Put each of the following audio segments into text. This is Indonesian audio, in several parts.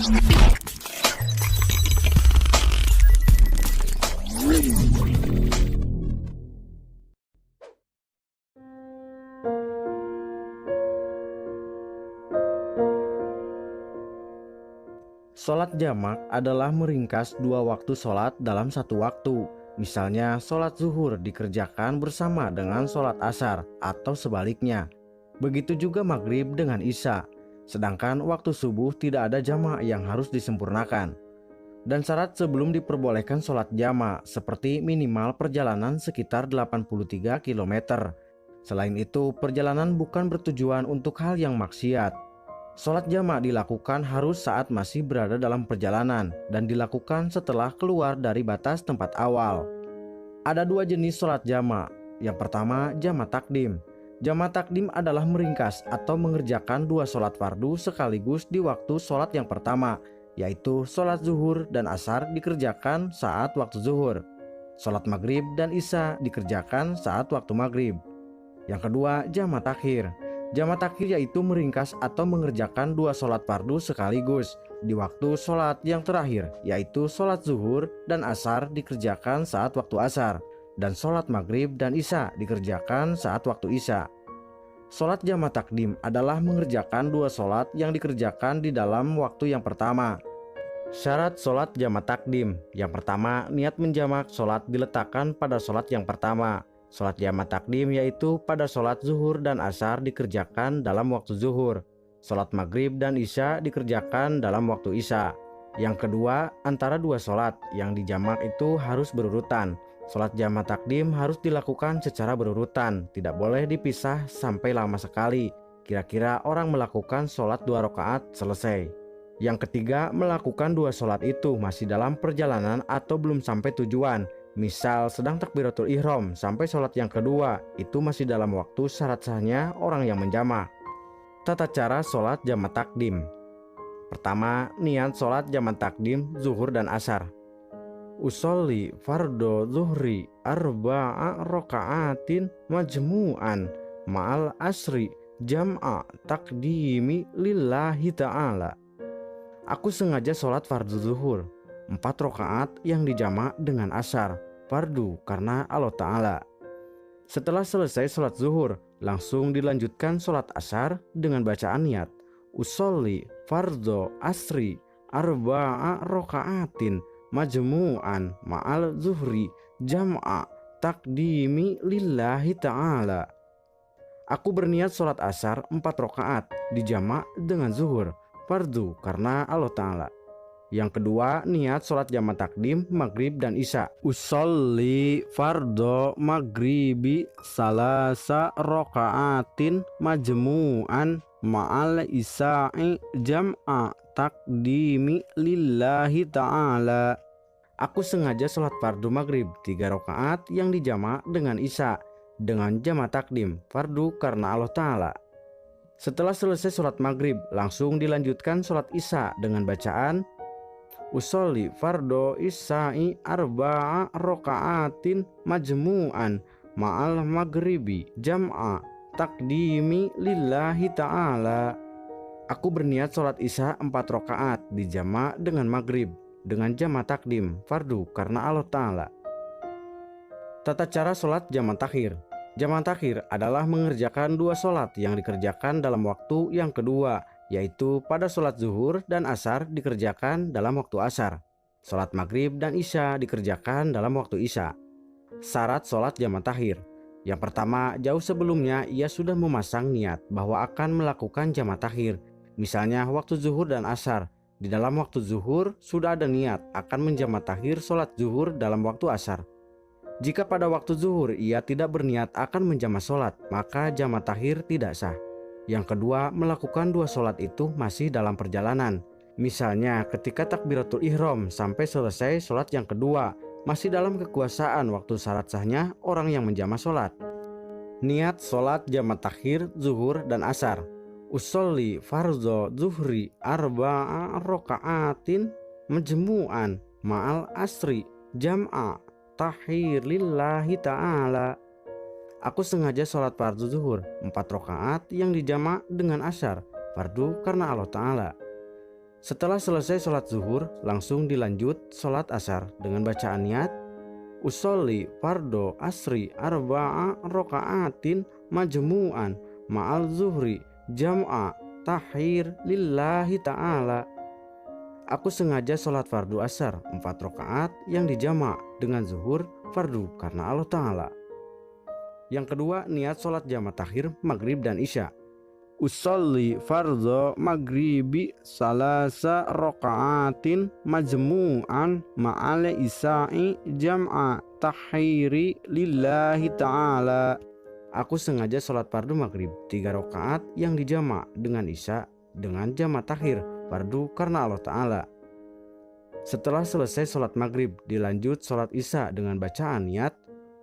Sholat jamak adalah meringkas dua waktu sholat dalam satu waktu. Misalnya sholat zuhur dikerjakan bersama dengan sholat asar atau sebaliknya. Begitu juga maghrib dengan isya. Sedangkan waktu subuh tidak ada jamak yang harus disempurnakan. Dan syarat sebelum diperbolehkan sholat jamak seperti minimal perjalanan sekitar 83 km. Selain itu, perjalanan bukan bertujuan untuk hal yang maksiat. Sholat jamak dilakukan harus saat masih berada dalam perjalanan dan dilakukan setelah keluar dari batas tempat awal. Ada dua jenis sholat jamak. Yang pertama, jamak takdim. Jamak takdim adalah meringkas atau mengerjakan dua sholat fardu sekaligus di waktu sholat yang pertama, yaitu sholat zuhur dan asar dikerjakan saat waktu zuhur. Sholat maghrib dan isya dikerjakan saat waktu maghrib. Yang kedua, jamak takhir. Jamak takhir yaitu meringkas atau mengerjakan dua sholat fardu sekaligus di waktu sholat yang terakhir, yaitu sholat zuhur dan asar dikerjakan saat waktu asar, dan sholat maghrib dan isya dikerjakan saat waktu isya. Sholat jamak takdim adalah mengerjakan dua sholat yang dikerjakan di dalam waktu yang pertama. Syarat sholat jamak takdim: yang pertama, niat menjamak sholat diletakkan pada sholat yang pertama. Sholat jamak takdim yaitu pada sholat zuhur dan asar dikerjakan dalam waktu zuhur. Sholat maghrib dan isya dikerjakan dalam waktu isya. Yang kedua, antara dua sholat yang dijamak itu harus berurutan. Sholat jamak takdim harus dilakukan secara berurutan, tidak boleh dipisah sampai lama sekali. Kira-kira orang melakukan sholat 2 rakaat selesai. Yang ketiga, melakukan dua sholat itu masih dalam perjalanan atau belum sampai tujuan. Misal sedang takbiratul ihram sampai sholat yang kedua, itu masih dalam waktu syarat sahnya orang yang menjamak. Tata cara sholat jamak takdim. Pertama, niat sholat jamak takdim zuhur dan asar. Usolli fardo zuhri arba'a roka'atin majmu'an ma'al asri jam'a takdimi lillahi ta'ala. Aku sengaja sholat fardu zuhur 4 rakaat yang dijamak dengan asar, fardu karena Allah Ta'ala. Setelah selesai sholat zuhur, langsung dilanjutkan sholat asar dengan bacaan niat. Usolli fardo asri arba'a roka'atin majmu'an ma'al zuhri jam'a takdimi lillahi ta'ala. Aku berniat sholat asar 4 rakaat dijamak dengan zuhur, fardu karena Allah Ta'ala. Yang kedua, niat sholat jamak takdim maghrib dan isya. Usolli fardo maghribi salasa rokaatin majmu'an ma'al isya'i jam'a takdimi lillahi ta'ala. Aku sengaja sholat fardu maghrib 3 rakaat yang dijamak dengan isya dengan jamak takdim fardu karena Allah Ta'ala. Setelah selesai sholat maghrib, langsung dilanjutkan sholat isya dengan bacaan Usolli fardo isya'i arba'a roka'atin majmu'an ma'al maghribi jam'a takdimi lillahi ta'ala. Aku berniat sholat isya 4 rakaat dijamak dengan maghrib dengan jamak takdim fardu karena Allah Ta'ala. Tata cara sholat jamak takhir. Jamak takhir adalah mengerjakan dua sholat yang dikerjakan dalam waktu yang kedua, yaitu pada sholat zuhur dan asar dikerjakan dalam waktu asar. Sholat maghrib dan isya dikerjakan dalam waktu isya. Syarat sholat jamak takhir. Yang pertama, jauh sebelumnya ia sudah memasang niat bahwa akan melakukan jamak takhir. Misalnya waktu zuhur dan asar. Di dalam waktu zuhur sudah ada niat akan menjamak takhir sholat zuhur dalam waktu asar. Jika pada waktu zuhur ia tidak berniat akan menjamak sholat, maka jamak takhir tidak sah. Yang kedua, melakukan dua sholat itu masih dalam perjalanan. Misalnya ketika takbiratul ihram sampai selesai sholat yang kedua, masih dalam kekuasaan waktu syarat sahnya orang yang menjamak sholat. Niat sholat jamak takhir zuhur dan asar. Usolli farzo zuhri arba'a roka'atin majmu'an ma'al asri jam'a takhir lillahi ta'ala. Aku sengaja sholat fardu zuhur 4 rakaat yang dijamak dengan asar, fardu karena Allah Ta'ala. Setelah selesai sholat zuhur, langsung dilanjut sholat asar dengan bacaan niat usolli fardo asri arba'a rokaatin majmu'an ma'al zuhri jam'a tahir lillahi ta'ala. Aku sengaja sholat fardu asar 4 rakaat yang dijamak dengan zuhur fardu karena Allah Ta'ala. Yang kedua, niat sholat jamak takhir maghrib dan isya. Usolli fardhu maghribi salasa rokaatin majmu'an ma'al isya'i jam'a tahiri lillahi ta'ala. Aku sengaja sholat fardu maghrib 3 rakaat yang dijamak dengan isya dengan jamak takhir fardu karena Allah Ta'ala. Setelah selesai sholat maghrib, dilanjut sholat isya dengan bacaan niat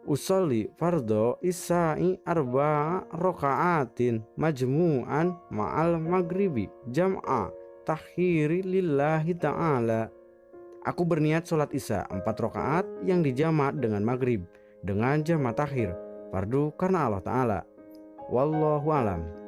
usolli fardo isya'i arba'a rokaatin majmu'an ma'al maghribi jam'a takhiri lillahi ta'ala. Aku berniat sholat isya 4 rakaat yang dijamak dengan maghrib dengan jamak takhir fardu karena Allah Ta'ala. Wallahu alam.